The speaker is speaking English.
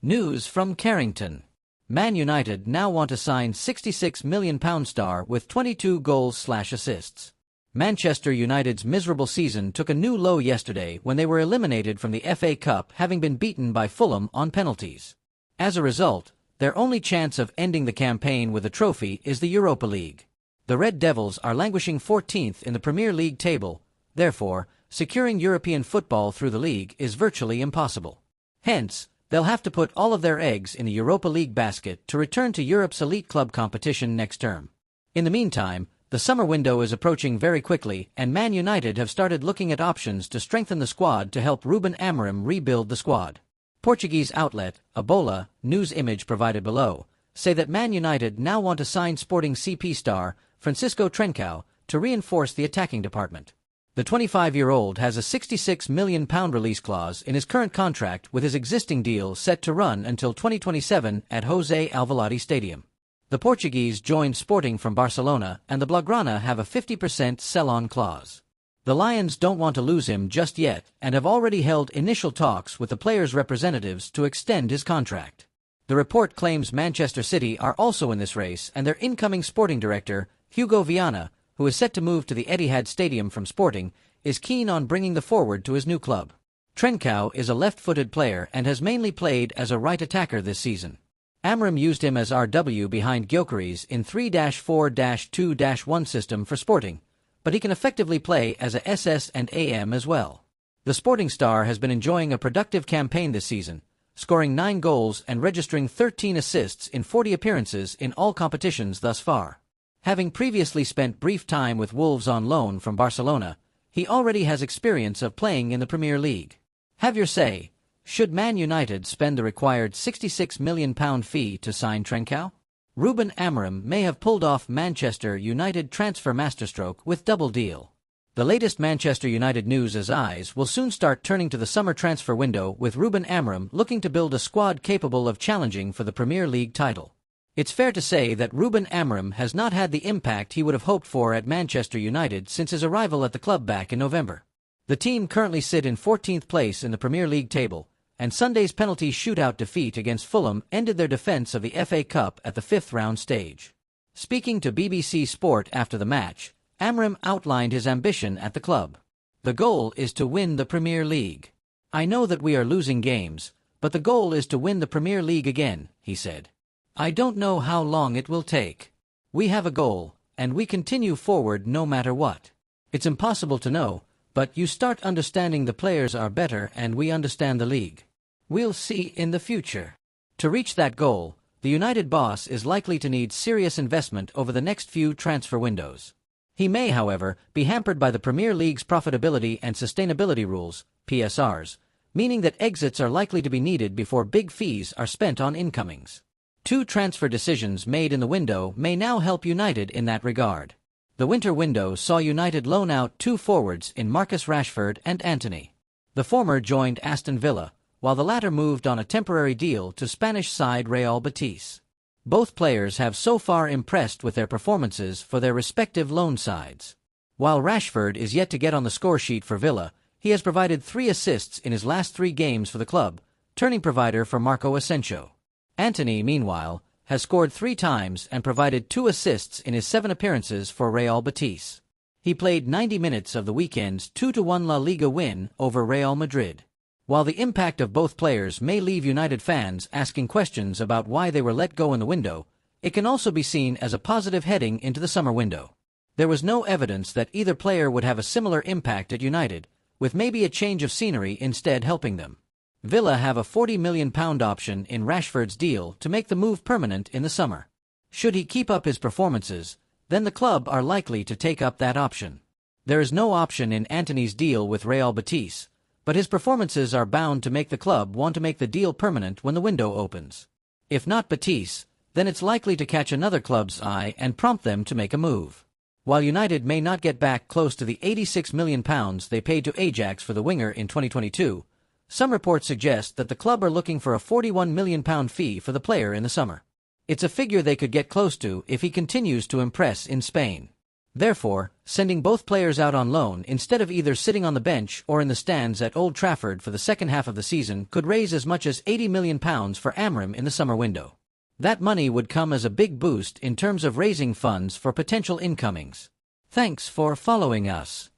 News from Carrington. Man United now want to sign £66 million star with 22 goals/assists. Manchester United's miserable season took a new low yesterday when they were eliminated from the FA Cup, having been beaten by Fulham on penalties. As a result, their only chance of ending the campaign with a trophy is the Europa League. The Red Devils are languishing 14th in the Premier League table, therefore, securing European football through the league is virtually impossible. Hence, they'll have to put all of their eggs in the Europa League basket to return to Europe's elite club competition next term. In the meantime, the summer window is approaching very quickly, and Man United have started looking at options to strengthen the squad to help Ruben Amorim rebuild the squad. Portuguese outlet, Abola, news image provided below, say that Man United now want to sign Sporting CP star Francisco Trincao to reinforce the attacking department. The 25-year-old has a £66 million release clause in his current contract, with his existing deal set to run until 2027 at José Alvalade Stadium. The Portuguese joined Sporting from Barcelona, and the Blaugrana have a 50% sell-on clause. The Lions don't want to lose him just yet and have already held initial talks with the player's representatives to extend his contract. The report claims Manchester City are also in this race, and their incoming sporting director, Hugo Viana, who is set to move to the Etihad Stadium from Sporting, is keen on bringing the forward to his new club. Trincao is a left-footed player and has mainly played as a right attacker this season. Amorim used him as RW behind Gyökeres in 3-4-2-1 system for Sporting, but he can effectively play as a SS and AM as well. The Sporting star has been enjoying a productive campaign this season, scoring 9 goals and registering 13 assists in 40 appearances in all competitions thus far. Having previously spent brief time with Wolves on loan from Barcelona, he already has experience of playing in the Premier League. Have your say. Should Man United spend the required £66 million fee to sign Trincao? Ruben Amorim may have pulled off Manchester United transfer masterstroke with double deal. The latest Manchester United news as eyes will soon start turning to the summer transfer window, with Ruben Amorim looking to build a squad capable of challenging for the Premier League title. It's fair to say that Ruben Amorim has not had the impact he would have hoped for at Manchester United since his arrival at the club back in November. The team currently sit in 14th place in the Premier League table, and Sunday's penalty shootout defeat against Fulham ended their defence of the FA Cup at the 5th round stage. Speaking to BBC Sport after the match, Amorim outlined his ambition at the club. "The goal is to win the Premier League. I know that we are losing games, but the goal is to win the Premier League again," he said. "I don't know how long it will take. We have a goal, and we continue forward no matter what. It's impossible to know, but you start understanding the players are better and we understand the league. We'll see in the future." To reach that goal, the United boss is likely to need serious investment over the next few transfer windows. He may, however, be hampered by the Premier League's profitability and sustainability rules, PSRs, meaning that exits are likely to be needed before big fees are spent on incomings. 2 transfer decisions made in the window may now help United in that regard. The winter window saw United loan out 2 forwards in Marcus Rashford and Antony. The former joined Aston Villa, while the latter moved on a temporary deal to Spanish side Real Betis. Both players have so far impressed with their performances for their respective loan sides. While Rashford is yet to get on the score sheet for Villa, he has provided 3 assists in his last 3 games for the club, turning provider for Marco Asensio. Antony, meanwhile, has scored 3 times and provided 2 assists in his 7 appearances for Real Betis. He played 90 minutes of the weekend's 2-1 La Liga win over Real Madrid. While the impact of both players may leave United fans asking questions about why they were let go in the window, it can also be seen as a positive heading into the summer window. There was no evidence that either player would have a similar impact at United, with maybe a change of scenery instead helping them. Villa have a £40 million option in Rashford's deal to make the move permanent in the summer. Should he keep up his performances, then the club are likely to take up that option. There is no option in Antony's deal with Real Betis, but his performances are bound to make the club want to make the deal permanent when the window opens. If not Betis, then it's likely to catch another club's eye and prompt them to make a move. While United may not get back close to the £86 million they paid to Ajax for the winger in 2022, some reports suggest that the club are looking for a £41 million fee for the player in the summer. It's a figure they could get close to if he continues to impress in Spain. Therefore, sending both players out on loan instead of either sitting on the bench or in the stands at Old Trafford for the second half of the season could raise as much as £80 million for Amorim in the summer window. That money would come as a big boost in terms of raising funds for potential incomings. Thanks for following us.